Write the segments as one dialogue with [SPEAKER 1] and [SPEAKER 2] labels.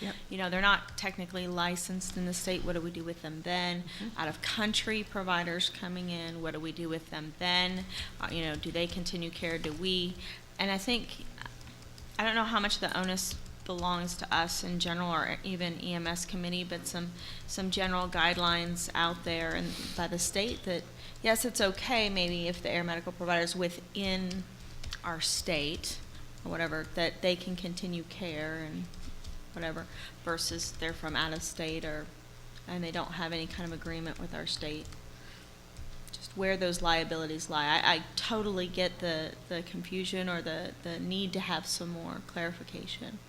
[SPEAKER 1] Yep.
[SPEAKER 2] You know, they're not technically licensed in the state. What do we do with them then? Out of country providers coming in, what do we do with them then? You know, do they continue care? Do we? And I think, I don't know how much the onus belongs to us in general or even EMS committee, but some general guidelines out there and by the state that, yes, it's okay maybe if the air medical providers within our state or whatever, that they can continue care and whatever, versus they're from out of state and they don't have any kind of agreement with our state. Just where those liabilities lie. I totally get the confusion or the need to have some more clarification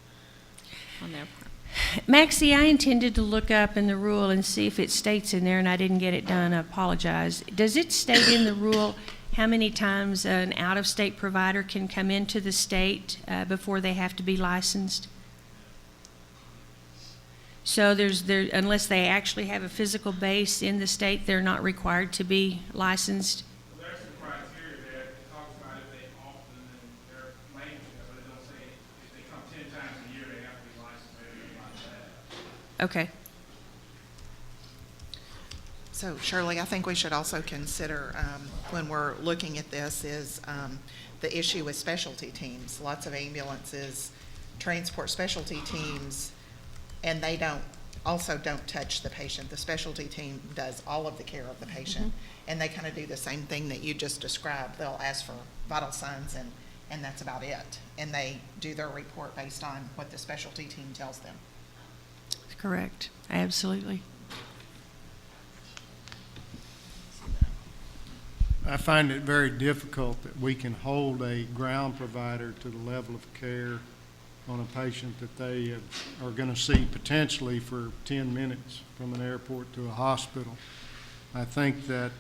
[SPEAKER 2] on their part.
[SPEAKER 1] Maxie, I intended to look up in the rule and see if it states in there, and I didn't get it done. I apologize. Does it state in the rule how many times an out-of-state provider can come into the state before they have to be licensed? So unless they actually have a physical base in the state, they're not required to be licensed?
[SPEAKER 3] Well, there's some criteria there. It talks about if they often and their language, but it don't say if they come 10 times a year, they have to be licensed or anything like that.
[SPEAKER 1] Okay.
[SPEAKER 4] So Shirley, I think we should also consider, when we're looking at this, is the issue with specialty teams. Lots of ambulances transport specialty teams, and they don't touch the patient. The specialty team does all of the care of the patient, and they kind of do the same thing that you just described. They'll ask for vital signs, and that's about it. And they do their report based on what the specialty team tells them.
[SPEAKER 1] Correct. Absolutely.
[SPEAKER 5] I find it very difficult that we can hold a ground provider to the level of care on a patient that they are going to see potentially for 10 minutes from an airport to a hospital. I think that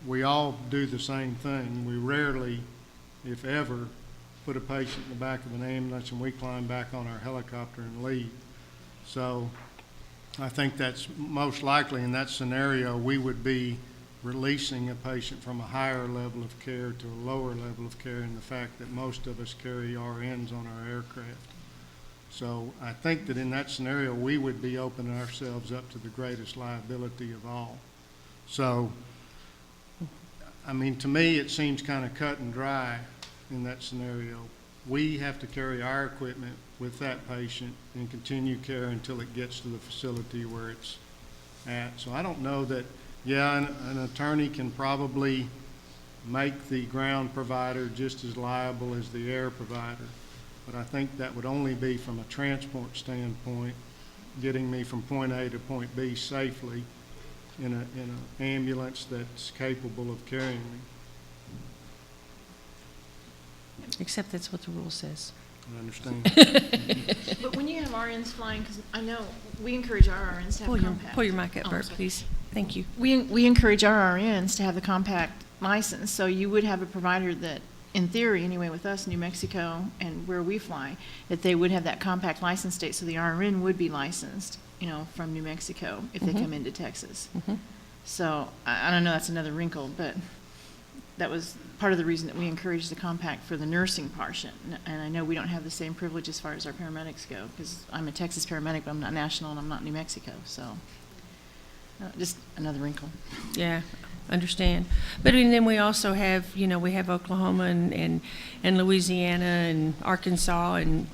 [SPEAKER 5] we all do the same thing. We rarely, if ever, put a patient in the back of an ambulance and we climb back on our helicopter and leave. So I think that's most likely in that scenario we would be releasing a patient from a higher level of care to a lower level of care, in the fact that most of us carry RNs on our aircraft. So I think that in that scenario we would be opening ourselves up to the greatest liability of all. So, I mean, to me it seems kind of cut and dry in that scenario. We have to carry our equipment with that patient and continue care until it gets to the facility where it's at. So I don't know that, yeah, an attorney can probably make the ground provider just as liable as the air provider, but I think that would only be from a transport standpoint, getting me from point A to point B safely in an ambulance that's capable of carrying me.
[SPEAKER 1] Except that's what the rule says.
[SPEAKER 5] I understand.
[SPEAKER 6] But when you have RNs flying, because I know we encourage our RNs to have compact.
[SPEAKER 1] Pull your mic up,
[SPEAKER 6] Oh,
[SPEAKER 1] Bert,
[SPEAKER 6] sorry.
[SPEAKER 1] please. Thank you.
[SPEAKER 6] We encourage our RNs to have the compact license. So you would have a provider that, in theory, anyway, with us, New Mexico, and where we fly, that they would have that compact license state, so the RN would be licensed, from New Mexico if they come into Texas. So I don't know, that's another wrinkle, but that was part of the reason that we encouraged the compact for the nursing portion. And I know we don't have the same privilege as far as our paramedics go, because I'm a Texas paramedic, but I'm not national and I'm not New Mexico. So just another wrinkle.
[SPEAKER 1] Yeah, understand. But and then we also have, we have Oklahoma and Louisiana and Arkansas and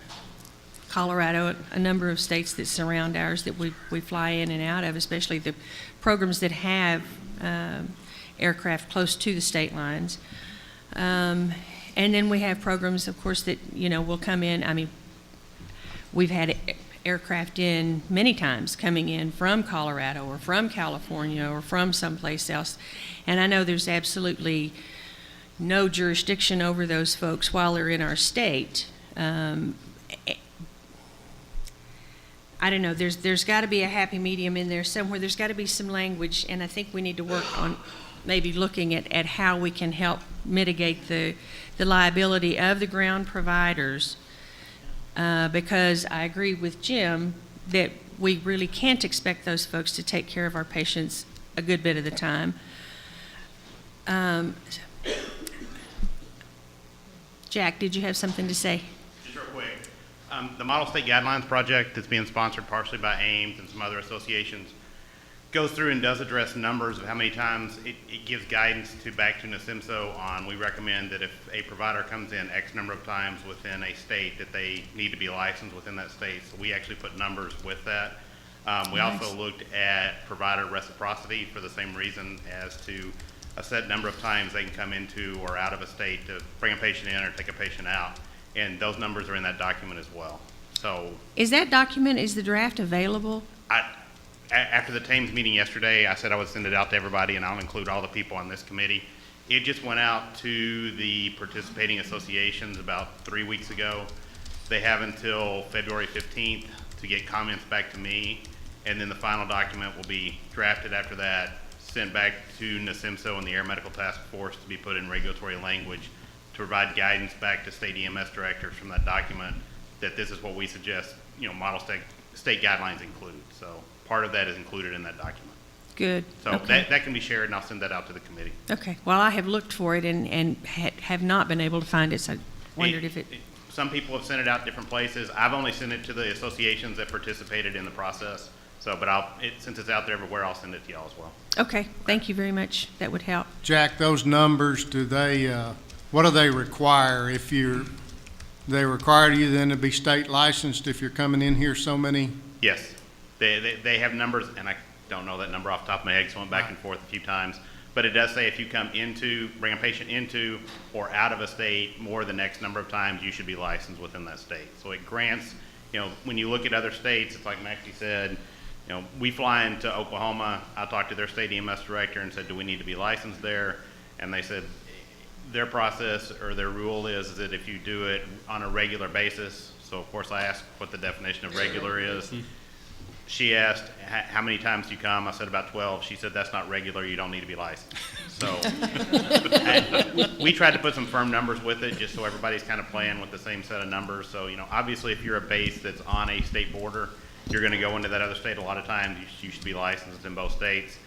[SPEAKER 1] Colorado, a number of states that surround ours that we fly in and out of, especially the programs that have aircraft close to the state lines. And then we have programs, of course, that, will come in. I mean, we've had aircraft in many times coming in from Colorado or from California or from someplace else. And I know there's absolutely no jurisdiction over those folks while they're in our state. I don't know, there's got to be a happy medium in there somewhere. There's got to be some language, and I think we need to work on maybe looking at how we can help mitigate the liability of the ground providers, because I agree with Jim that we really can't expect those folks to take care of our patients a good bit of the time. Jack, did you have something to say?
[SPEAKER 7] Just real quick. The Model State Guidelines Project that's being sponsored partially by Ames and some other associations goes through and does address numbers of how many times it gives guidance back to NASIMSO on, we recommend that if a provider comes in X number of times within a state that they need to be licensed within that state. So we actually put numbers with that. We also looked at provider reciprocity for the same reason as to a set number of times they can come into or out of a state to bring a patient in or take a patient out. And those numbers are in that document as well. So
[SPEAKER 1] Is that document, is the draft available?
[SPEAKER 7] after the TAMES meeting yesterday, I said I would send it out to everybody, and I'll include all the people on this committee. It just went out to the participating associations about 3 weeks ago. They have until February 15th to get comments back to me, and then the final document will be drafted after that, sent back to NASIMSO and the Air Medical Task Force to be put in regulatory language to provide guidance back to state EMS directors from that document that this is what we suggest, model state guidelines include. So part of that is included in that document.
[SPEAKER 1] Good.
[SPEAKER 7] So
[SPEAKER 1] Okay.
[SPEAKER 7] that can be shared, and I'll send that out to the committee.
[SPEAKER 1] Okay, well, I have looked for it and have not been able to find it, so I wondered if it,
[SPEAKER 7] Some people have sent it out different places. I've only sent it to the associations that participated in the process. So, but since it's out there everywhere, I'll send it to y'all as well.
[SPEAKER 1] okay, thank you very much, that would help.
[SPEAKER 5] Jack, those numbers, what do they require? They require you then to be state licensed if you're coming in here so many?
[SPEAKER 7] Yes, they have numbers, and I don't know that number off the top of my head, because I went back and forth a few times. But it does say if you bring a patient into or out of a state more than X number of times, you should be licensed within that state. So it grants, when you look at other states, it's like Maxie said, we fly into Oklahoma. I talked to their state EMS director and said, do we need to be licensed there? And they said their process or their rule is that if you do it on a regular basis, so of course I asked what the definition of regular is. She asked, how many times do you come? I said about 12. She said, that's not regular, you don't need to be licensed. So we tried to put some firm numbers with it just so everybody's kind of playing with the same set of numbers. So, obviously if you're a base that's on a state border, you're going to go into that other state a lot of times. You should be licensed in both states.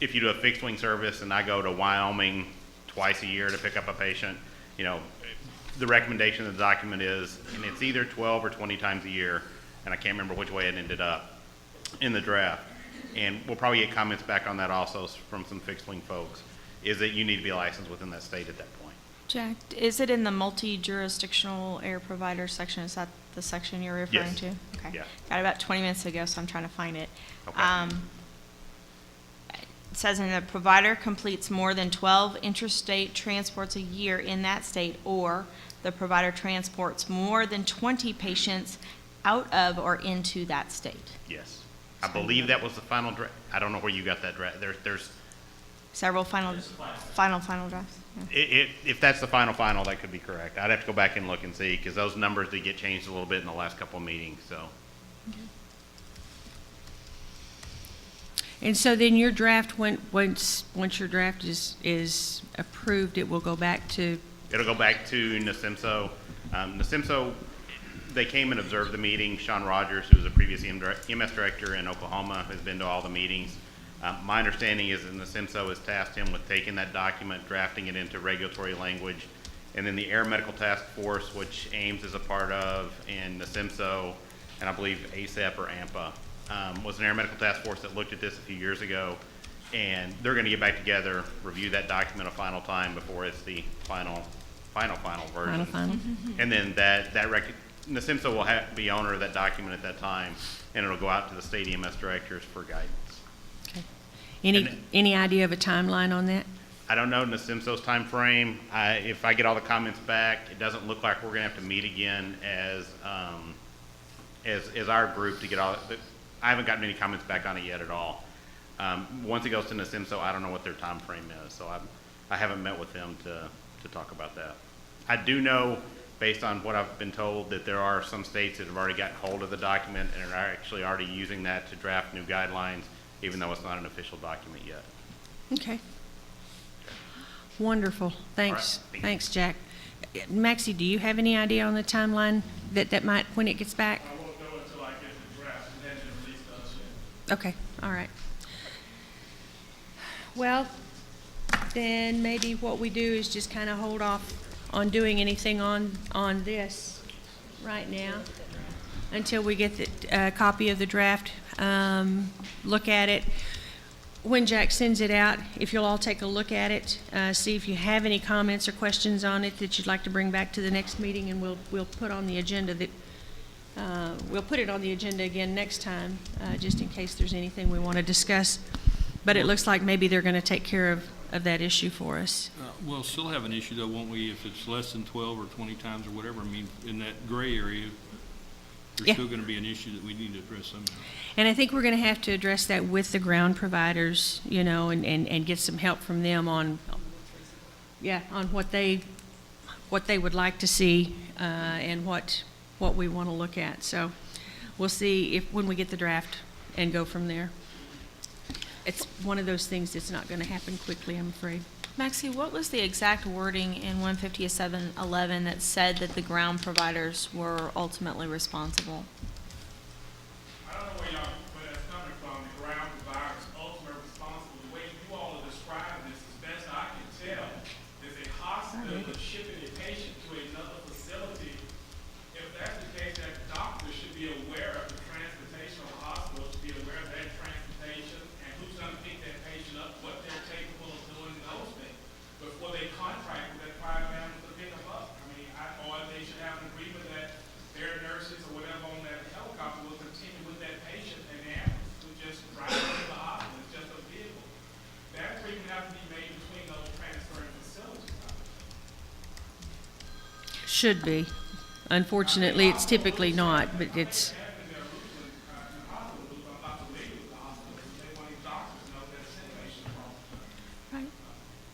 [SPEAKER 7] If you do a fixed wing service and I go to Wyoming twice a year to pick up a patient, the recommendation of the document is, and it's either 12 or 20 times a year, and I can't remember which way it ended up in the draft. And we'll probably get comments back on that also from some fixed wing folks, is that you need to be licensed within that state at that point.
[SPEAKER 2] Jack, is it in the multi-jurisdictional air provider section? Is that the section you're referring
[SPEAKER 7] Yes.
[SPEAKER 2] to? Okay.
[SPEAKER 7] Yeah.
[SPEAKER 2] Got it about 20 minutes ago, so I'm trying to find it.
[SPEAKER 7] Okay.
[SPEAKER 2] It says, the provider completes more than 12 interstate transports a year in that state, or the provider transports more than 20 patients out of or into that state.
[SPEAKER 7] Yes. I believe that was the final draft. I don't know where you got that draft. There's
[SPEAKER 2] Several final drafts. Yeah.
[SPEAKER 7] if that's the final, that could be correct. I'd have to go back and look and see, because those numbers did get changed a little bit in the last couple of meetings, so.
[SPEAKER 1] And so then your draft, once your draft is approved, it will go back to,
[SPEAKER 7] It'll go back to NASIMSO. NASIMSO, they came and observed the meeting. Sean Rogers, who was a previous EMS director in Oklahoma, has been to all the meetings. My understanding is that NASIMSO has tasked him with taking that document, drafting it into regulatory language, and then the Air Medical Task Force, which Ames is a part of, and NASIMSO, and I believe ASAP or AMPA, was an Air Medical Task Force that looked at this a few years ago, and they're going to get back together, review that document a final time before it's the final version.
[SPEAKER 1] final.
[SPEAKER 7] And then NASIMSO will be owner of that document at that time, and it'll go out to the state EMS directors for guidance.
[SPEAKER 1] Any idea of a timeline on that?
[SPEAKER 7] I don't know NASIMSO's time frame. If I get all the comments back, it doesn't look like we're going to have to meet again as our group to get all. I haven't gotten any comments back on it yet at all. Once it goes to NASIMSO, I don't know what their time frame is, so I haven't met with them to talk about that. I do know, based on what I've been told, that there are some states that have already gotten hold of the document and are actually already using that to draft new guidelines, even though it's not an official document yet.
[SPEAKER 1] Okay. Wonderful. Thanks.
[SPEAKER 7] All right.
[SPEAKER 1] Thanks, Jack. Maxie, do you have any idea on the timeline that might, when it gets back?
[SPEAKER 3] I won't know until I get the draft and then it's released to us. And
[SPEAKER 1] Okay, all right. Well, then maybe what we do is just kind of hold off on doing anything on this right now. until we get the copy of the draft, look at it. When Jack sends it out, if you'll all take a look at it, see if you have any comments or questions on it that you'd like to bring back to the next meeting, and we'll put on the agenda that, we'll put it on the agenda again next time, just in case there's anything we want to discuss. But it looks like maybe they're going to take care of that issue for us.
[SPEAKER 8] We'll still have an issue though, won't we, if it's less than 12 or 20 times or whatever? I mean, in that gray area, there's
[SPEAKER 1] Yeah.
[SPEAKER 8] still going to be an issue that we need to address somehow.
[SPEAKER 1] And I think we're going to have to address that with the ground providers, you know, and get some help from them on, on what they would like to see, and what we want to look at. So we'll see when we get the draft and go from there. It's one of those things that's not going to happen quickly, I'm afraid.
[SPEAKER 2] Maxie, what was the exact wording in 15711 that said that the ground providers were ultimately responsible?
[SPEAKER 3] I don't know where that's coming from, the ground provider's ultimate responsible. The way you all are describing this, as best I can tell, is a hospital is shipping a patient to another facility. If that's the case, that doctor should be aware of the transportation, or the hospital should be aware of that transportation, and who's gonna pick that patient up, what they're capable of doing, those things, before they contract with that private ambulance to pick them up. I mean, or they should have an agreement that their nurses or whatever on that helicopter will continue with that patient, and the ambulance will just drive them to the hospital. It's just a vehicle. That agreement has to be made between those transferring facilities.
[SPEAKER 1] Should be. Unfortunately, it's typically not, but it's,
[SPEAKER 2] Right.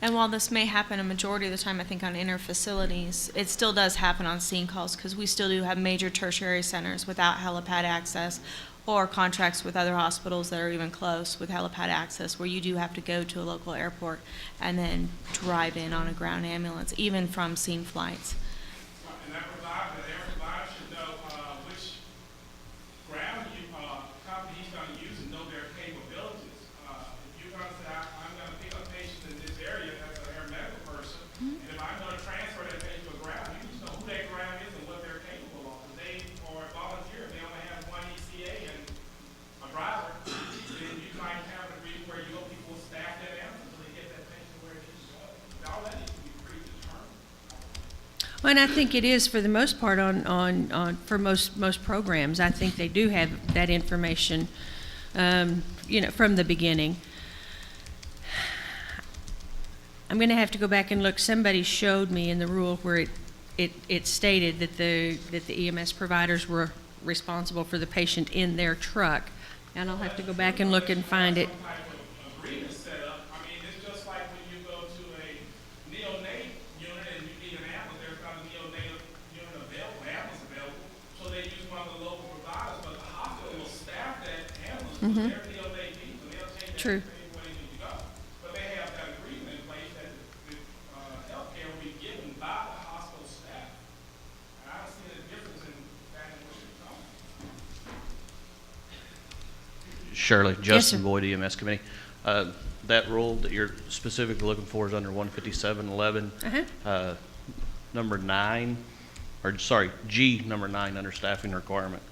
[SPEAKER 2] And while this may happen a majority of the time, I think on inner facilities, it still does happen on scene calls, because we still do have major tertiary centers without helipad access, or contracts with other hospitals that are even close with helipad access, where you do have to go to a local airport and then drive in on a ground ambulance, even from scene flights.
[SPEAKER 3] And that air provider should know which ground company he's going to use and know their capabilities. If you're going to say, I'm going to pick up patients in this area as an air medical person, and if I'm going to transfer that patient to a ground, you need to know who that ground is and what they're capable of. If they are volunteer, they only have one ECA and a driver, then you might have an agreement where you know people will staff that ambulance until they get that patient where it needs to go. All that needs to be predetermined.
[SPEAKER 1] well, and I think it is for the most part for most programs. I think they do have that information, you know, from the beginning. I'm going to have to go back and look. Somebody showed me in the rule where it stated that the EMS providers were responsible for the patient in their truck, and I'll have to go back and look and find it.
[SPEAKER 3] Some type of agreement set up. I mean, it's just like when you go to a neonate unit and you need an ambulance, there's not a neonate unit available, ambulance available, so they use one of the local providers, but the hospital will staff that ambulance with their neonate needs, and they'll take that
[SPEAKER 1] True.
[SPEAKER 3] patient where they need to go. But they have that agreement in place that the healthcare will be given by the hospital staff. And I don't see the difference in that and what you're talking about.
[SPEAKER 9] Shirley,
[SPEAKER 1] sir.
[SPEAKER 9] Justin Boyd, EMS Committee. That rule that you're specifically looking for is under 15711,
[SPEAKER 1] Uh-huh.
[SPEAKER 9] number 9, or sorry, G number 9 under staffing requirement.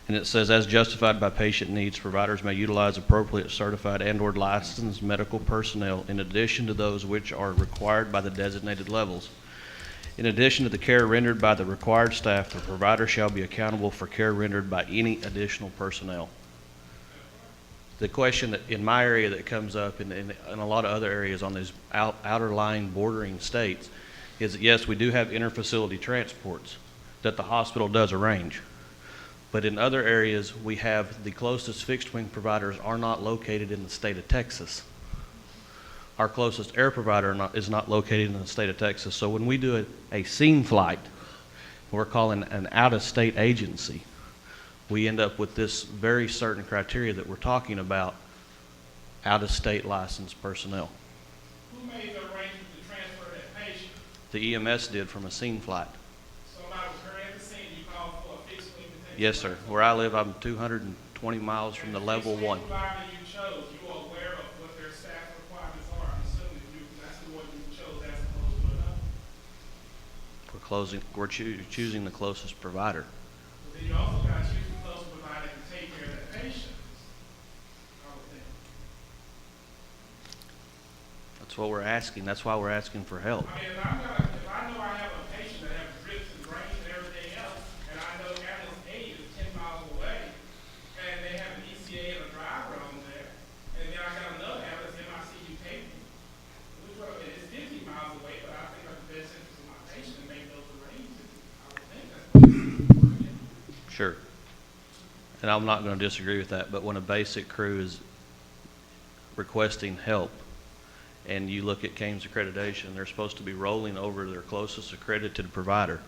[SPEAKER 9] And it says, as justified by patient needs, providers may utilize appropriate certified and/or licensed medical personnel in addition to those which are required by the designated levels. In addition to the care rendered by the required staff, the provider shall be accountable for care rendered by any additional personnel. The question that in my area that comes up in a lot of other areas on these outer line bordering states is that yes, we do have interfacility transports that the hospital does arrange. But in other areas, we have the closest fixed wing providers are not located in the state of Texas. Our closest air provider is not located in the state of Texas. So when we do a scene flight, we're calling an out-of-state agency. We end up with this very certain criteria that we're talking about, out-of-state licensed personnel.
[SPEAKER 3] Who made the arrangement to transfer that patient?
[SPEAKER 9] The EMS did from a scene flight.
[SPEAKER 3] Somebody was hurt at the scene, you called for a fixed wing to take.
[SPEAKER 9] Yes, sir. Where I live, I'm 220 miles from the level 1.
[SPEAKER 3] The provider you chose, you are aware of what their staff requirements are. I'm assuming that's the one you chose as opposed to another.
[SPEAKER 9] We're choosing the closest provider.
[SPEAKER 3] But then you also got to choose
[SPEAKER 9] That's what we're asking. That's why we're asking for help.
[SPEAKER 3] I mean, if I know I have a patient that has drips and drains and everything else, and I know ambulance A is 10 miles away, and they have an ECA and a driver on there, and then I got another ambulance MICU capable, which one, and it's 50 miles away, but I think I'm the best interest of my patient to make those arrangements. I would think that's what it's working.
[SPEAKER 9] Sure. And I'm not going to disagree with that, but when a basic crew is requesting help, and you look at CAMES accreditation, they're supposed to be rolling over their closest accredited provider.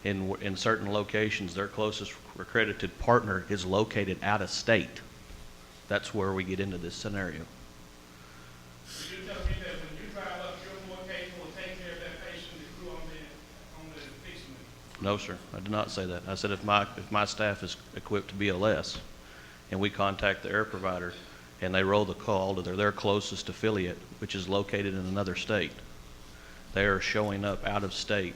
[SPEAKER 9] In certain locations, their closest accredited partner is located out of state. That's where we get into this scenario.
[SPEAKER 3] So you tell me that when you drive up, you're more capable of taking care of that patient than the crew on the fixed wing?
[SPEAKER 9] No, sir, I did not say that. I said if my staff is equipped to BLS, and we contact the air provider, and they roll the call to their closest affiliate, which is located in another state, they are showing up out of state,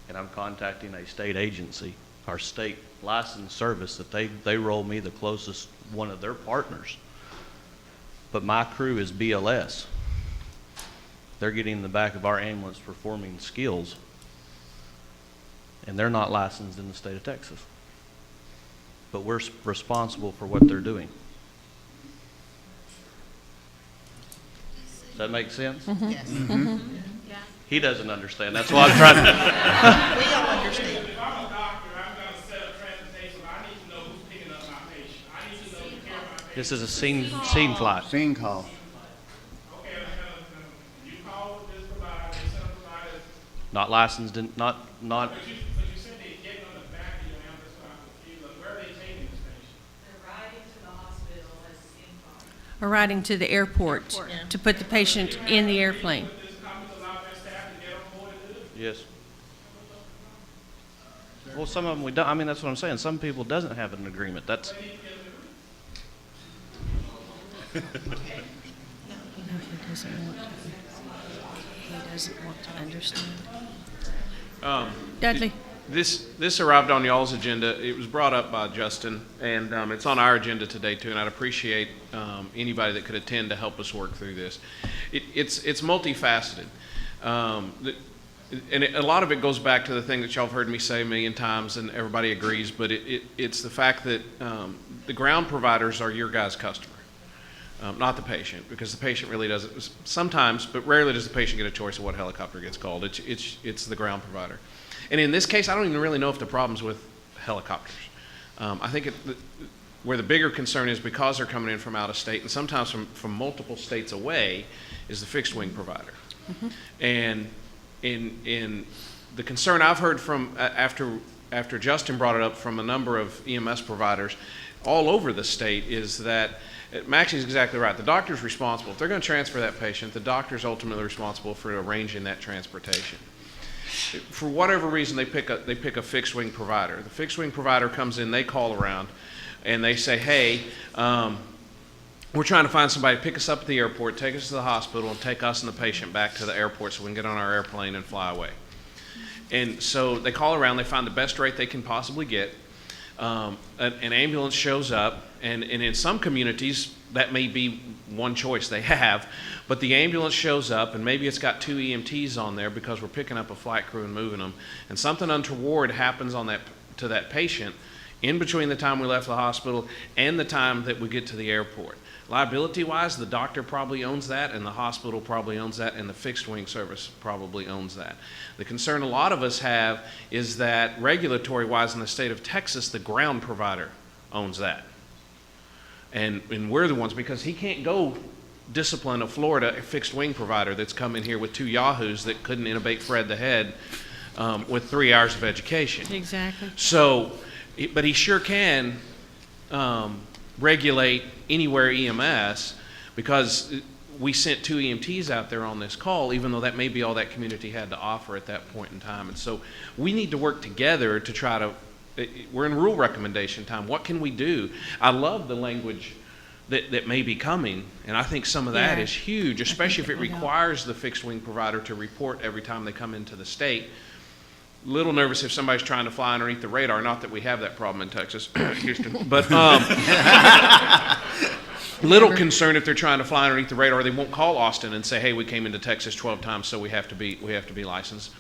[SPEAKER 9] and I'm contacting a state agency, our state licensed service, that they roll me the closest one of their partners. But my crew is BLS. They're getting in the back of our ambulance performing skills, and they're not licensed in the state of Texas. But we're responsible for what they're doing. Does that make sense?
[SPEAKER 4] Yes.
[SPEAKER 9] He doesn't understand. That's why I'm trying to.
[SPEAKER 4] We all understand.
[SPEAKER 3] If I'm a doctor, I'm going to set up transportation, but I need to know who's picking up my patient. I need to know the care of my patient.
[SPEAKER 9] This is a scene flight.
[SPEAKER 10] Scene call.
[SPEAKER 3] Okay, you call this provider, they send a provider,
[SPEAKER 9] Not licensed in, not,
[SPEAKER 3] but you said they're getting on the back of your ambulance, so I'm confused. Like, where are they taking this patient?
[SPEAKER 11] They're riding to the hospital as info.
[SPEAKER 1] Or riding to the airport to put the patient in the airplane.
[SPEAKER 3] This company allow their staff to get on board and do it?
[SPEAKER 9] yes. Well, some of them we don't. I mean, that's what I'm saying. Some people doesn't have an agreement. That's,
[SPEAKER 1] No, he doesn't want to. He doesn't want to understand. Dudley?
[SPEAKER 12] This arrived on y'all's agenda. It was brought up by Justin, and it's on our agenda today too. And I'd appreciate anybody that could attend to help us work through this. It's multifaceted, and a lot of it goes back to the thing that y'all have heard me say a million times, and everybody agrees. But it's the fact that the ground providers are your guys' customer. Not the patient, because the patient really doesn't, sometimes, but rarely does the patient get a choice of what helicopter gets called. It's the ground provider. And in this case, I don't even really know if the problem's with helicopters. I think where the bigger concern is, because they're coming in from out of state, and sometimes from multiple states away, is the fixed wing provider. Mm-hmm. And in the concern I've heard from, after Justin brought it up, from a number of EMS providers all over the state, is that Maxie's exactly right. The doctor's responsible. If they're going to transfer that patient, the doctor's ultimately responsible for arranging that transportation. For whatever reason, they pick a fixed wing provider. The fixed wing provider comes in, they call around, and they say, hey, we're trying to find somebody to pick us up at the airport, take us to the hospital, and take us and the patient back to the airport so we can get on our airplane and fly away. And so they call around, they find the best rate they can possibly get. An ambulance shows up, and in some communities that may be one choice they have, but the ambulance shows up, and maybe it's got 2 EMTs on there because we're picking up a flight crew and moving them, and something untoward happens to that patient in between the time we left the hospital and the time that we get to the airport. Liability-wise, the doctor probably owns that, and the hospital probably owns that, and the fixed wing service probably owns that. The concern a lot of us have is that regulatory-wise in the state of Texas, the ground provider owns that. And we're the ones, because he can't go discipline a Florida fixed wing provider that's come in here with 2 yahoos that couldn't intubate Fred the head with 3 hours of education.
[SPEAKER 1] Exactly.
[SPEAKER 12] So, but he sure can regulate anywhere EMS, because we sent 2 EMTs out there on this call, even though that may be all that community had to offer at that point in time. And so we need to work together to try to, we're in rule recommendation time. What can we do? I love the language that may be coming, and I think some of that is huge, especially if it requires the fixed wing provider to report every time they come into the state. Little nervous if somebody's trying to fly underneath the radar. Not that we have that problem in Texas, Houston, but little
[SPEAKER 1] Never.
[SPEAKER 12] concerned if they're trying to fly underneath the radar. They won't call Austin and say, hey, we came into Texas 12 times, so we have to be licensed.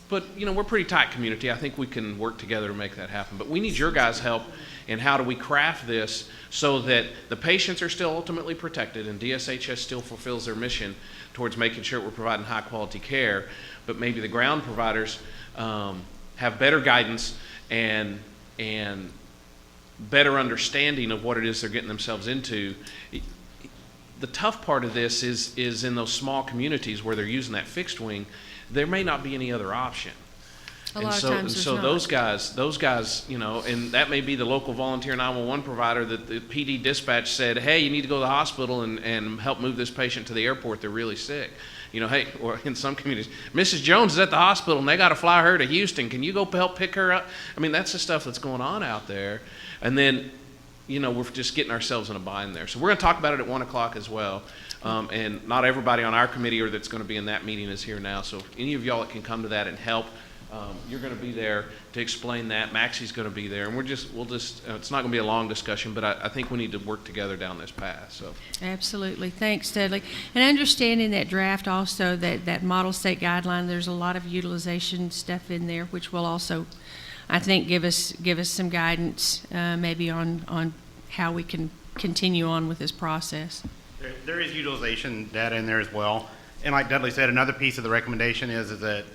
[SPEAKER 12] But, we're a pretty tight community. I think we can work together to make that happen. But we need your guys' help in how do we craft this so that the patients are still ultimately protected and DSHS still fulfills their mission towards making sure we're providing high-quality care, but maybe the ground providers have better guidance and better understanding of what it is they're getting themselves into. The tough part of this is in those small communities where they're using that fixed wing, there may not be any other option.
[SPEAKER 1] A lot of times there's not.
[SPEAKER 12] Those guys, and that may be the local volunteer 911 provider that the PD dispatch said, hey, you need to go to the hospital and help move this patient to the airport. They're really sick. Hey, or in some communities, Mrs. Jones is at the hospital and they got to fly her to Houston. Can you go help pick her up? I mean, that's the stuff that's going on out there. And then, we're just getting ourselves in a bind there. So we're going to talk about it at 1 o'clock as well. And not everybody on our committee or that's going to be in that meeting is here now. So if any of y'all that can come to that and help, you're going to be there to explain that. Maxie's going to be there. And we'll just, it's not going to be a long discussion, but I think we need to work together down this path. So.
[SPEAKER 1] Absolutely. Thanks, Dudley. And understanding that draft also, that model state guideline, there's a lot of utilization stuff in there, which will also, I think, give us some guidance maybe on how we can continue on with this process.
[SPEAKER 7] There is utilization data in there as well. And like Dudley said, another piece of the recommendation is that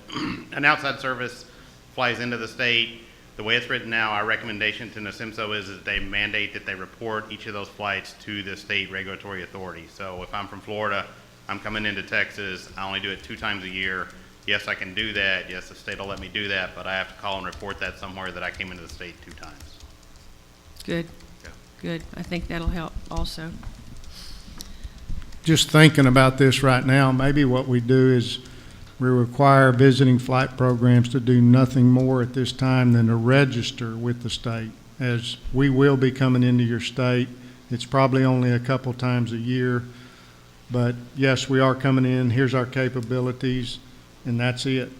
[SPEAKER 7] an outside service flies into the state. The way it's written now, our recommendation to NASIMSO is that they mandate that they report each of those flights to the state regulatory authority. So if I'm from Florida, I'm coming into Texas, I only do it 2 times a year. Yes, I can do that. Yes, the state will let me do that, but I have to call and report that somewhere that I came into the state 2 times.
[SPEAKER 1] Good.
[SPEAKER 7] Yeah.
[SPEAKER 1] Good. I think that'll help also.
[SPEAKER 5] Just thinking about this right now, maybe what we do is we require visiting flight programs to do nothing more at this time than to register with the state, as we will be coming into your state. It's probably only a couple times a year, but yes, we are coming in. Here's our capabilities, and that's it.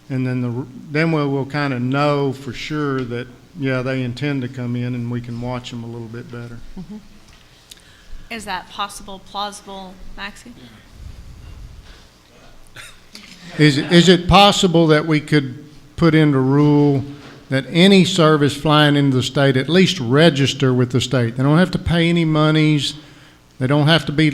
[SPEAKER 5] And then we'll kind of know for sure that, yeah, they intend to come in, and we can watch them a little bit better.
[SPEAKER 1] Mm-hmm.
[SPEAKER 2] Is that possible, plausible, Maxie?
[SPEAKER 5] Is it possible that we could put into rule that any service flying into the state at least register with the state? They don't have to pay any monies. They don't have to be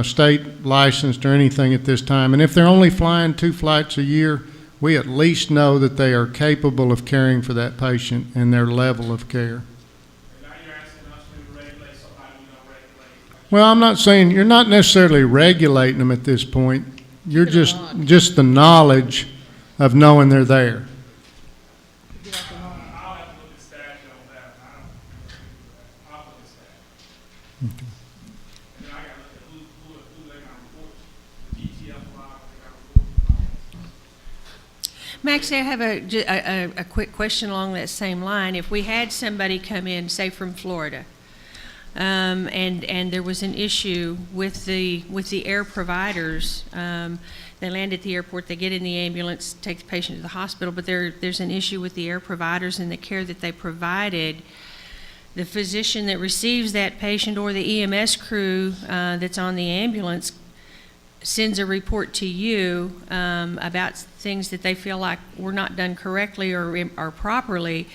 [SPEAKER 5] state licensed or anything at this time. And if they're only flying 2 flights a year, we at least know that they are capable of caring for that patient and their level of care.
[SPEAKER 3] Now you're asking us to regulate somebody we don't regulate.
[SPEAKER 5] Well, I'm not saying, you're not necessarily regulating them at this point. You're just the knowledge of knowing they're there.
[SPEAKER 3] I'll have to look at stats on that. I'll look at stats.
[SPEAKER 5] Okay.
[SPEAKER 3] And then I gotta look at who they got report to. The GTF log, they got report to.
[SPEAKER 1] Maxie, I have a quick question along that same line. If we had somebody come in, say from Florida, and there was an issue with the air providers, they land at the airport, they get in the ambulance, take the patient to the hospital, but there's an issue with the air providers and the care that they provided. The physician that receives that patient or the EMS crew that's on the ambulance sends a report to you about things that they feel like were not done correctly or properly.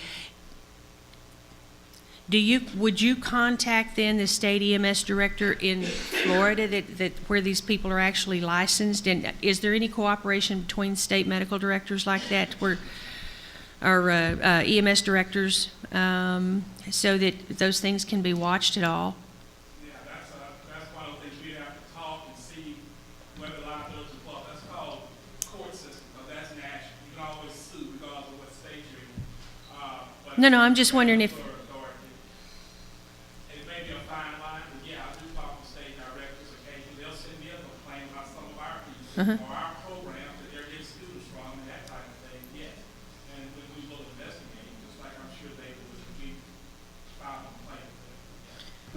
[SPEAKER 1] Would you contact then the state EMS director in Florida that where these people are actually licensed? And is there any cooperation between state medical directors like that, or EMS directors, so that those things can be watched at all?
[SPEAKER 3] Yeah, that's one of the things we have to talk and see whether liability is involved. That's called court system, because that's national. You can always sue regardless of what state you're in.
[SPEAKER 1] No, I'm just wondering if.
[SPEAKER 3] It may be a fine line, but yeah, I do talk to state directors occasionally. They'll send me a complaint about some of our people or our programs that they're getting students from and that type of thing, yes. And we will investigate, just like I'm sure they would if we file a complaint.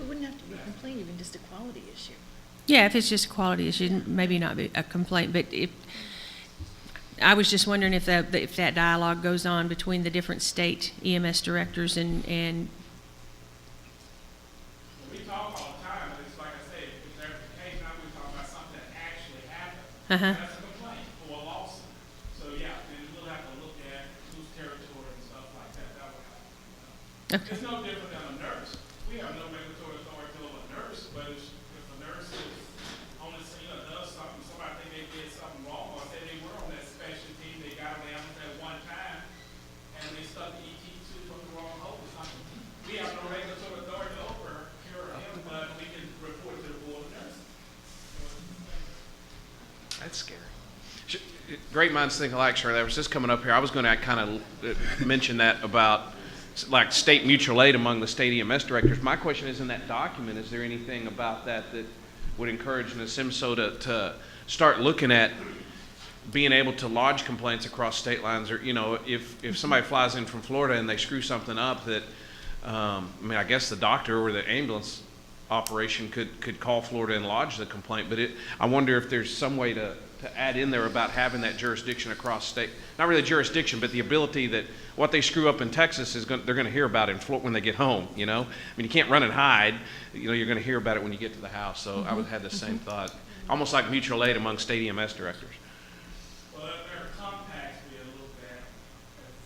[SPEAKER 6] It wouldn't have to be a complaint, even just a quality issue.
[SPEAKER 1] Yeah, if it's just a quality issue, maybe not be a complaint, but I was just wondering if that dialogue goes on between the different state EMS directors and Uh-huh.
[SPEAKER 3] That's a complaint or a lawsuit. So, yeah, then we'll have to look at whose territory and stuff like that. That would help.
[SPEAKER 1] Okay.
[SPEAKER 3] It's no different than a nurse. We have no regulatory authority over a nurse, but if a nurse is on the scene or does something, somebody think they did something wrong, or say they were on that special team, they got them at one time, and they stuck the ET2 from the wrong hole or something. We have no regulatory authority over her, him, but we can report to the board of nurses.
[SPEAKER 12] That's scary. Great minds think alike, Shirley. I was just coming up here. I was going to kind of mention that about like state mutual aid among the state EMS directors. My question is, in that document, is there anything about that that would encourage NSIMSO to start looking at being able to lodge complaints across state lines? Or, you know, if somebody flies in from Florida and they screw something up that, I mean, I guess the doctor or the ambulance operation could call Florida and lodge the complaint, but I wonder if there's some way to add in there about having that jurisdiction across state, not really jurisdiction, but the ability that what they screw up in Texas they're going to hear about in Florida when they get home, you know? I mean, you can't run and hide, you know, you're going to hear about it when you get to the house. So I would have the same thought, almost like mutual aid among state EMS directors.
[SPEAKER 3] Well, there are compacts we have looked at,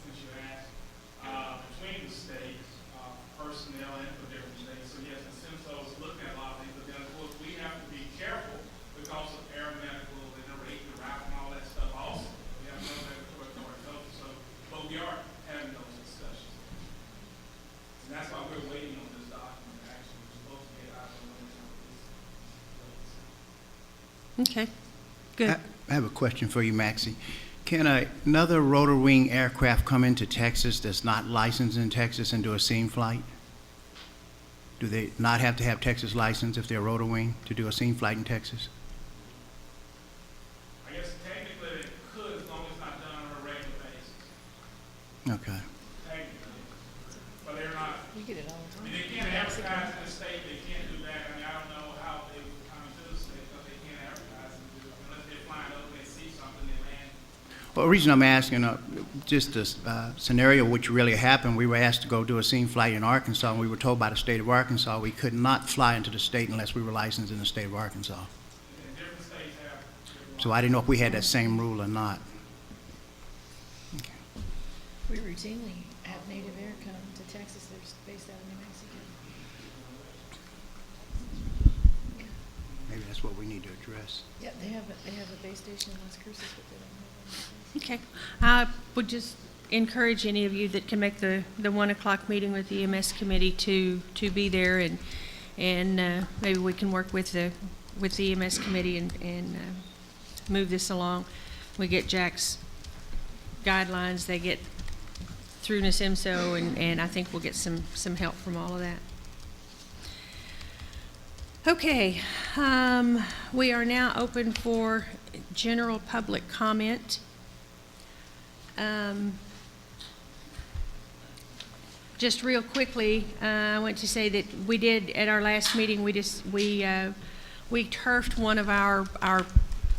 [SPEAKER 3] since you asked, between the states, personnel and for different states. So yes, the CIMSO is looking at a lot of things, but then of course we have to be careful because of aeromedical and the rate, the route and all that stuff also. We have no regulatory authority, so, but we are having those discussions. And that's why we're waiting on this document, actually. We're supposed to get out of the way on this.
[SPEAKER 1] Okay, good.
[SPEAKER 10] I have a question for you, Maxie. Can another rotor wing aircraft come into Texas that's not licensed in Texas and do a scene flight? Do they not have to have Texas license if they're a rotor wing to do a scene flight in Texas?
[SPEAKER 3] I guess technically they could, as long as it's not done on a regular basis.
[SPEAKER 10] Okay.
[SPEAKER 3] Technically. But they're not,
[SPEAKER 6] We get it all the
[SPEAKER 3] I mean, they can't advertise in the state, they can't do that. I mean, I don't know how they would come into the state, but they can't advertise and do it unless they're flying over and they see something, they land.
[SPEAKER 10] Well, the reason I'm asking, just this scenario which really happened, we were asked to go do a scene flight in Arkansas, and we were told by the state of Arkansas we could not fly into the state unless we were licensed in the state of Arkansas.
[SPEAKER 3] And different states have different
[SPEAKER 10] So I didn't know if we had that same rule or not.
[SPEAKER 6] We routinely have Native Air come to Texas. They're based out of New Mexico. Yeah,
[SPEAKER 10] Maybe that's what we need to address.
[SPEAKER 6] yeah, they have a base station in Las Cruces, but they don't have one.
[SPEAKER 1] Okay. I would just encourage any of you that can make the 1 o'clock meeting with the EMS committee to be there, and maybe we can work with the EMS committee and move this along. We get Jack's guidelines, they get through NSIMSO, and I think we'll get some help from all of that. Okay, we are now open for general public comment. Just real quickly, I want to say that we did, at our last meeting, we turfed one of our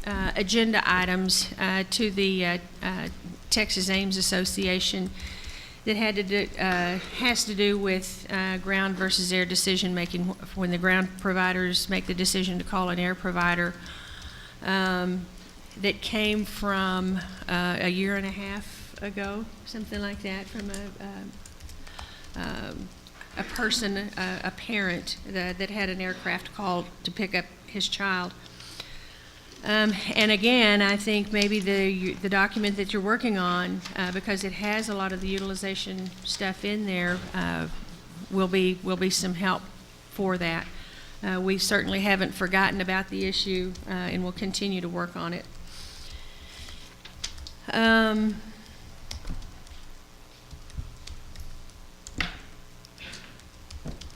[SPEAKER 1] agenda items to the Texas Ames Association that has to do with ground versus air decision making, when the ground providers make the decision to call an air provider. That came from a year and a half ago, something like that, from a person, a parent that had an aircraft called to pick up his child. And again, I think maybe the document that you're working on, because it has a lot of the utilization stuff in there, will be some help for that. We certainly haven't forgotten about the issue, and we'll continue to work on it.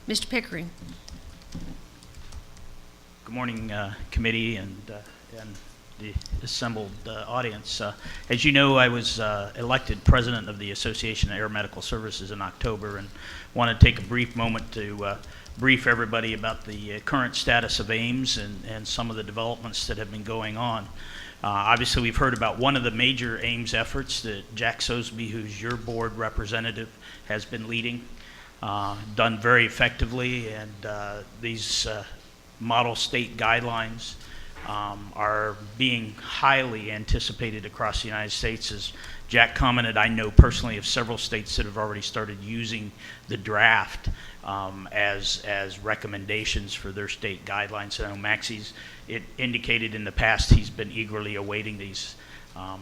[SPEAKER 1] Mr. Pickering.
[SPEAKER 13] Good morning, committee and the assembled audience. As you know, I was elected president of the Association of Air Medical Services in October, and want to take a brief moment to brief everybody about the current status of AIMS and some of the developments that have been going on. Obviously, we've heard about one of the major AIMS efforts that Jack Sosby, who's your board representative, has been leading, done very effectively, and these model state guidelines are being highly anticipated across the United States. As Jack commented, I know personally of several states that have already started using the draft as recommendations for their state guidelines. I know Maxie's indicated in the past he's been eagerly awaiting these.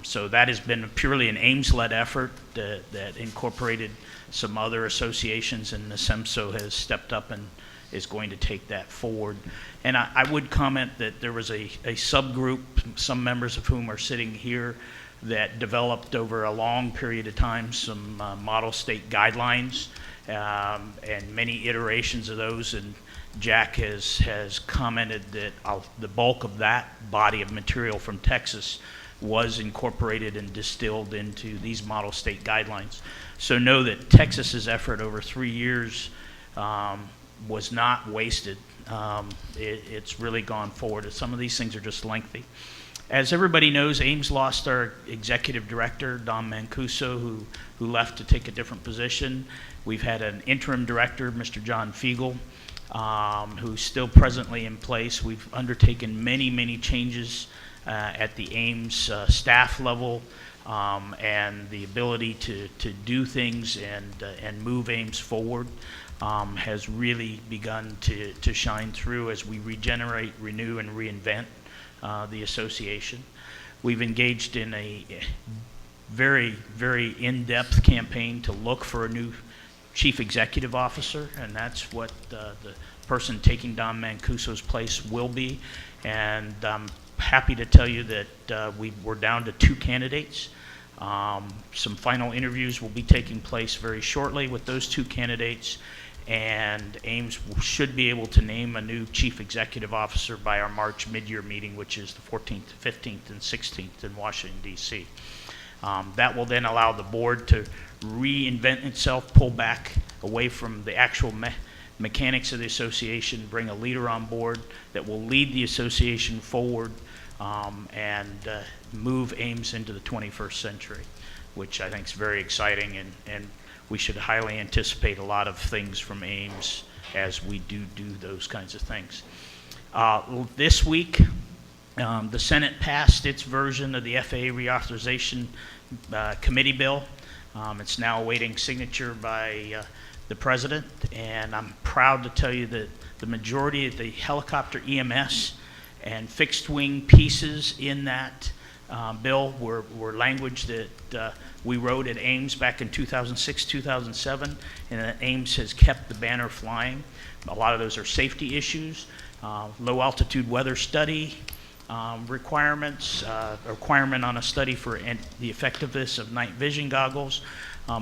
[SPEAKER 13] So that has been purely an Ames-led effort that incorporated some other associations, and the SEMSO has stepped up and is going to take that forward. And I would comment that there was a subgroup, some members of whom are sitting here, that developed over a long period of time some model state guidelines and many iterations of those. And Jack has commented that the bulk of that body of material from Texas was incorporated and distilled into these model state guidelines. So know that Texas's effort over 3 years was not wasted. It's really gone forward. Some of these things are just lengthy. As everybody knows, Ames lost our executive director, Don Mancuso, who left to take a different position. We've had an interim director, Mr. John Fiegel, who's still presently in place. We've undertaken many changes at the Ames staff level, and the ability to do things and move Ames forward has really begun to shine through as we regenerate, renew, and reinvent the association. We've engaged in a very in-depth campaign to look for a new chief executive officer, and that's what the person taking Don Mancuso's place will be. And I'm happy to tell you that we're down to 2 candidates. Some final interviews will be taking place very shortly with those 2 candidates, and Ames should be able to name a new chief executive officer by our March mid-year meeting, which is the 14th, 15th, and 16th in Washington, D.C. That will then allow the board to reinvent itself, pull back away from the actual mechanics of the association, bring a leader on board that will lead the association forward and move Ames into the 21st century, which I think is very exciting, and we should highly anticipate a lot of things from Ames as we do those kinds of things. This week, the Senate passed its version of the FAA reauthorization committee bill. It's now awaiting signature by the president, and I'm proud to tell you that the majority of the helicopter EMS and fixed wing pieces in that bill were language that we wrote at Ames back in 2006, 2007, and that Ames has kept the banner flying. A lot of those are safety issues, low altitude weather study requirements, a requirement on a study for the effectiveness of night vision goggles.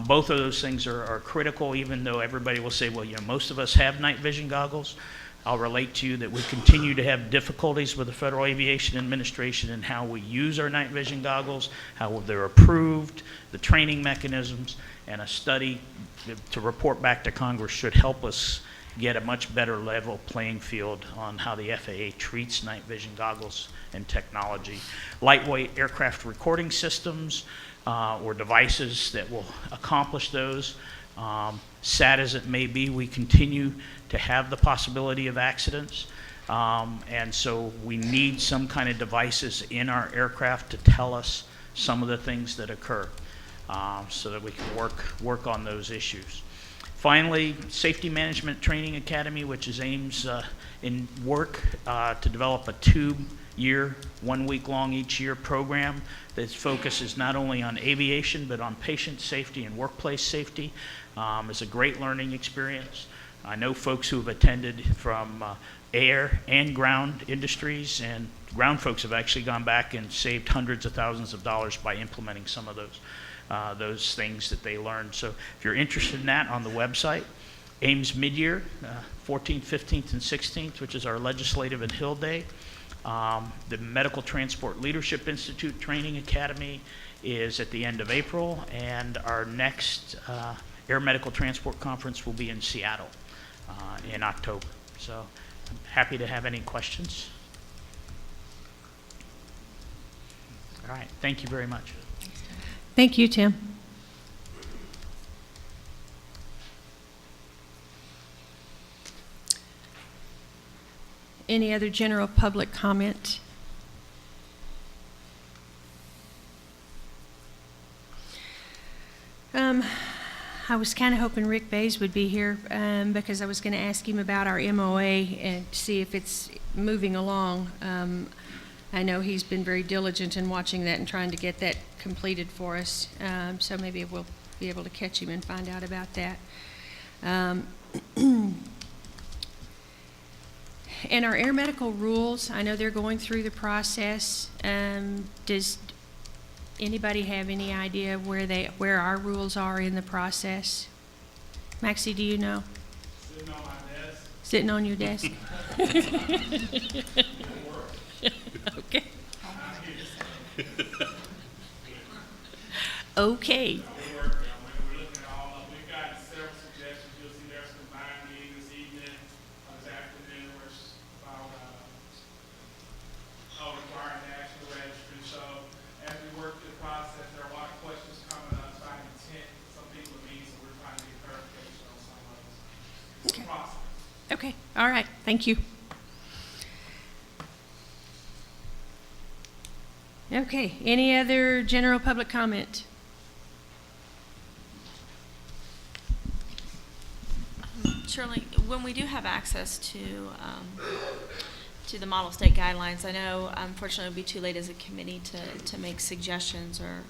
[SPEAKER 13] Both of those things are critical, even though everybody will say, well, most of us have night vision goggles. I'll relate to you that we continue to have difficulties with the Federal Aviation Administration in how we use our night vision goggles, how they're approved, the training mechanisms, and a study to report back to Congress should help us get a much better level playing field on how the FAA treats night vision goggles and technology. Lightweight aircraft recording systems or devices that will accomplish those. Sad as it may be, we continue to have the possibility of accidents, and so we need some kind of devices in our aircraft to tell us some of the things that occur, so that we can work on those issues. Finally, Safety Management Training Academy, which is Ames in work to develop a 2-year, 1 week long each year program that focuses not only on aviation but on patient safety and workplace safety. It's a great learning experience. I know folks who have attended from air and ground industries, and ground folks have actually gone back and saved hundreds of thousands of dollars by implementing some of those things that they learned. So if you're interested in that, on the website, Ames Midyear, 14th, 15th, and 16th, which is our Legislative and Hill Day. The Medical Transport Leadership Institute Training Academy is at the end of April, and our next Air Medical Transport Conference will be in Seattle in October. So I'm happy to have any questions. All right, thank you very much.
[SPEAKER 1] Thank you, Tim. Any other general public comment I was kind of hoping Rick Bays would be here, because I was going to ask him about our MOA and see if it's moving along. I know he's been very diligent in watching that and trying to get that completed for us, so maybe we'll be able to catch him and find out about that. And our air medical rules, I know they're going through the process. Does anybody have any idea where our rules are in the process? Maxie, do you know?
[SPEAKER 3] Sitting on my desk.
[SPEAKER 1] Sitting on your desk? Okay. Okay.
[SPEAKER 3] We're working on it. We're looking at all of them. We've gotten several suggestions. You'll see there's a combined meeting this evening, this afternoon, where it's about, requiring national registry. So as we work through the process, there are a lot of questions coming up, about intent. Some people are meeting, so we're trying to get clarification on some of those. It's a process.
[SPEAKER 1] Okay, all right, thank you. Okay, any other general public comment?
[SPEAKER 2] Shirley, when we do have access to the model state guidelines, I know unfortunately it'll be too late as a committee to make suggestions or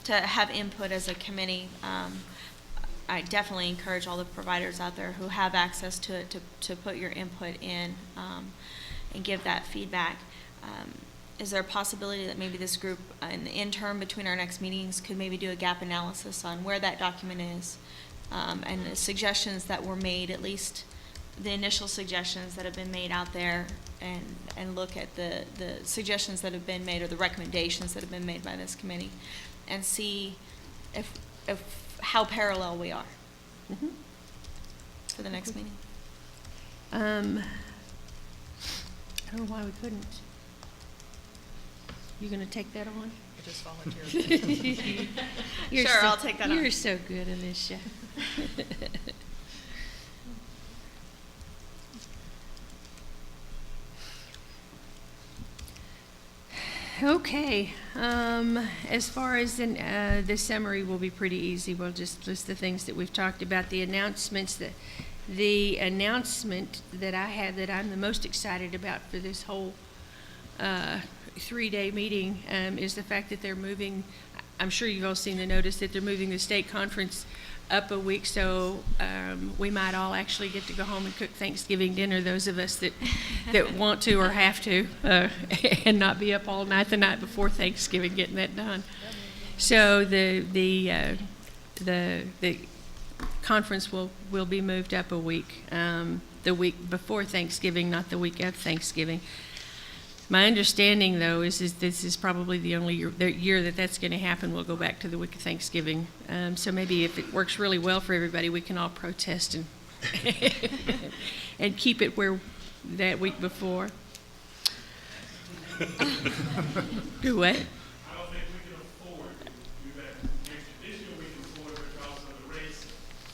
[SPEAKER 2] to have input as a committee. I definitely encourage all the providers out there who have access to it to put your input in and give that feedback. Is there a possibility that maybe this group in the interim between our next meetings could maybe do a gap analysis on where that document is and the suggestions that were made, at least the initial suggestions that have been made out there, and look at the suggestions that have been made or the recommendations that have been made by this committee and see if how parallel we are for the next meeting?
[SPEAKER 1] I don't know why we couldn't. You gonna take that on?
[SPEAKER 4] I just volunteered.
[SPEAKER 2] Sure, I'll take that on.
[SPEAKER 1] You're so good, Alicia. Okay, as far as the summary will be pretty easy. We'll just list the things that we've talked about. The announcements, the announcement that I have that I'm the most excited about for this whole 3-day meeting is the fact that they're moving. I'm sure you've all seen the notice that they're moving the state conference up a week, so we might all actually get to go home and cook Thanksgiving dinner, those of us that want to or have to, and not be up all night the night before Thanksgiving getting that done. So the conference will be moved up a week, the week before Thanksgiving, not the week of Thanksgiving. My understanding, though, is this is probably the only year that that's going to happen. We'll go back to the week of Thanksgiving. So maybe if it works really well for everybody, we can all protest and and keep it where that week before. Do what?
[SPEAKER 3] I don't think we can afford to do that. This year we can afford it because of the race,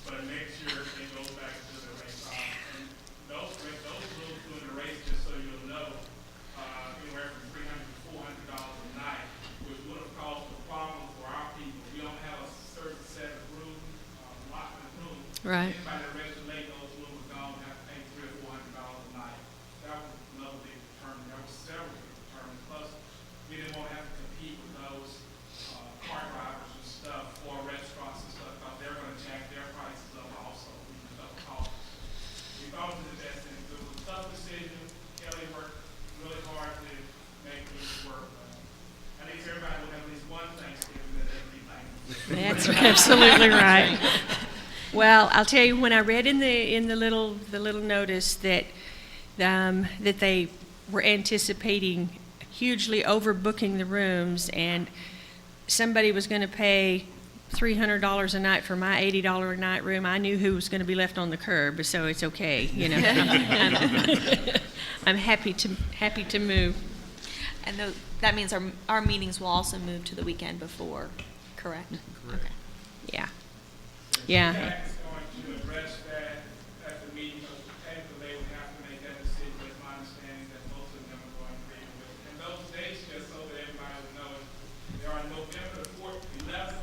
[SPEAKER 3] but next year it goes back to the race. And those rules during the race, just so you'll know, anywhere from $300 to $400 a night, which would have caused a problem for our people. We don't have a certain set of rooms, allotment of rooms.
[SPEAKER 1] Right.
[SPEAKER 3] Anybody that registered those rooms are going to have to pay $300 or $400 a night. That was another big determinant. There was several big determinants. Plus, we didn't want to have to compete with those car drivers and stuff for restaurants and stuff, because they're going to jack their prices up also. We can double cost. We thought it was the best thing. It was a tough decision. Kelly worked really hard to make this work. At least everybody will have at least one Thanksgiving that doesn't be thankful.
[SPEAKER 1] That's absolutely right. Well, I'll tell you, when I read in the little notice that that they were anticipating hugely overbooking the rooms, and somebody was going to pay $300 a night for my $80 a night room, I knew who was going to be left on the curb. So it's okay, you know. I'm happy to move.
[SPEAKER 2] And that means our meetings will also move to the weekend before, correct?
[SPEAKER 5] Correct.
[SPEAKER 2] Okay.
[SPEAKER 1] Yeah. Yeah.
[SPEAKER 3] GETAC is going to address that at the meeting, because technically they would have to make that decision, but it's my understanding that most of them are going to agree with it. And those dates, just so that everybody would know, they are November the 11th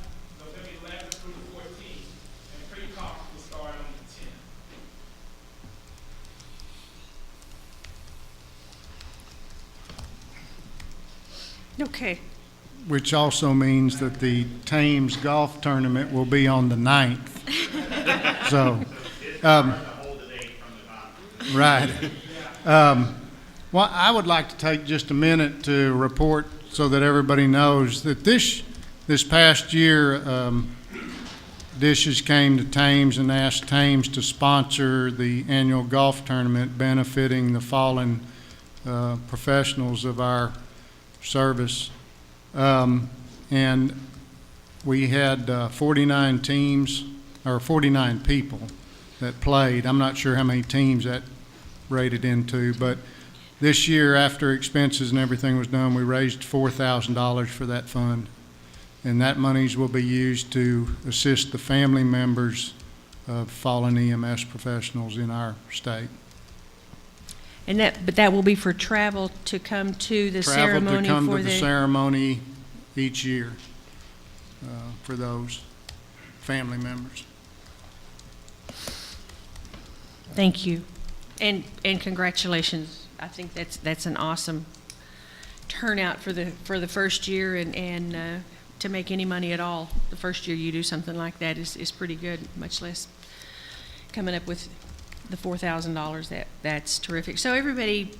[SPEAKER 3] through the
[SPEAKER 1] Okay.
[SPEAKER 5] which also means that the Thames Golf Tournament will be on the 9th. So, right. Well, I would like to take just a minute to report so that everybody knows that this past year, Dishes came to Thames and asked Thames to sponsor the annual golf tournament benefiting the fallen professionals of our service. And we had 49 teams, or 49 people that played. I'm not sure how many teams that rated into, but this year, after expenses and everything was done, we raised $4,000 for that fund. And that monies will be used to assist the family members of fallen EMS professionals in our state.
[SPEAKER 1] But that will be for travel to come to the ceremony
[SPEAKER 5] Travel to come
[SPEAKER 1] for
[SPEAKER 5] to the ceremony each year for those family members.
[SPEAKER 1] Thank you. And congratulations. I think that's an awesome turnout for the first year, and to make any money at all the first year you do something like that is pretty good, much less coming up with the $4,000. That's terrific. So everybody,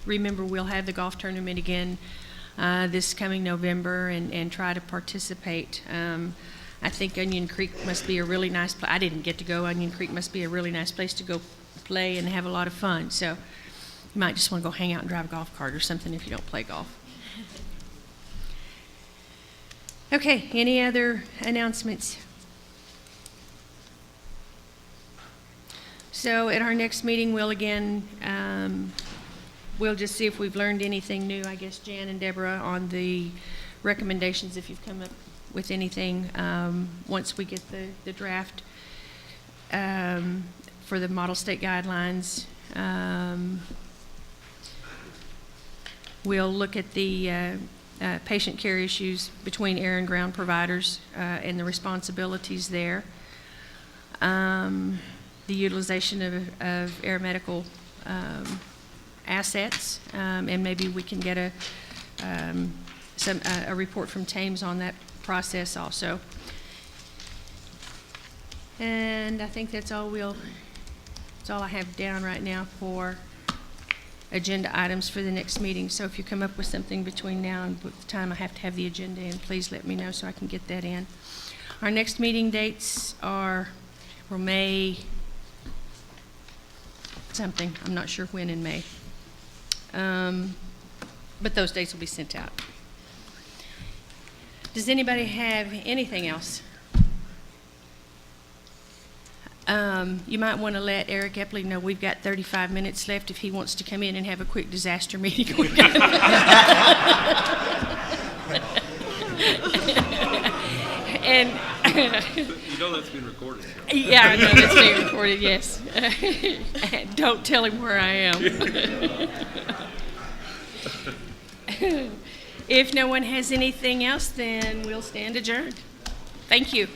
[SPEAKER 1] remember, we'll have the golf tournament again this coming November, and try to participate. I think Onion Creek must be a really nice place. I didn't get to go. Onion Creek must be a really nice place to go play and have a lot of fun. So you might just want to go hang out and drive a golf cart or something if you don't play golf. Okay, any other announcements? So at our next meeting, we'll again, we'll just see if we've learned anything new, I guess, Jan and Deborah, on the recommendations, if you've come up with anything, once we get the draft for the model state guidelines. We'll look at the patient care issues between air and ground providers and the responsibilities there. The utilization of air medical assets, and maybe we can get a report from Thames on that process also. And I think that's all I have down right now for agenda items for the next meeting. So if you come up with something between now and the time I have to have the agenda in, please let me know so I can get that in. Our next meeting dates are May something. I'm not sure when in May. But those dates will be sent out. Does anybody have anything else? You might want to let Eric Epling know we've got 35 minutes left if he wants to come in and have a quick disaster meeting. And
[SPEAKER 8] You know that's been recorded.
[SPEAKER 1] yeah, I know that's being recorded, yes. Don't tell him where I am. If no one has anything else, then we'll stand adjourned. Thank you.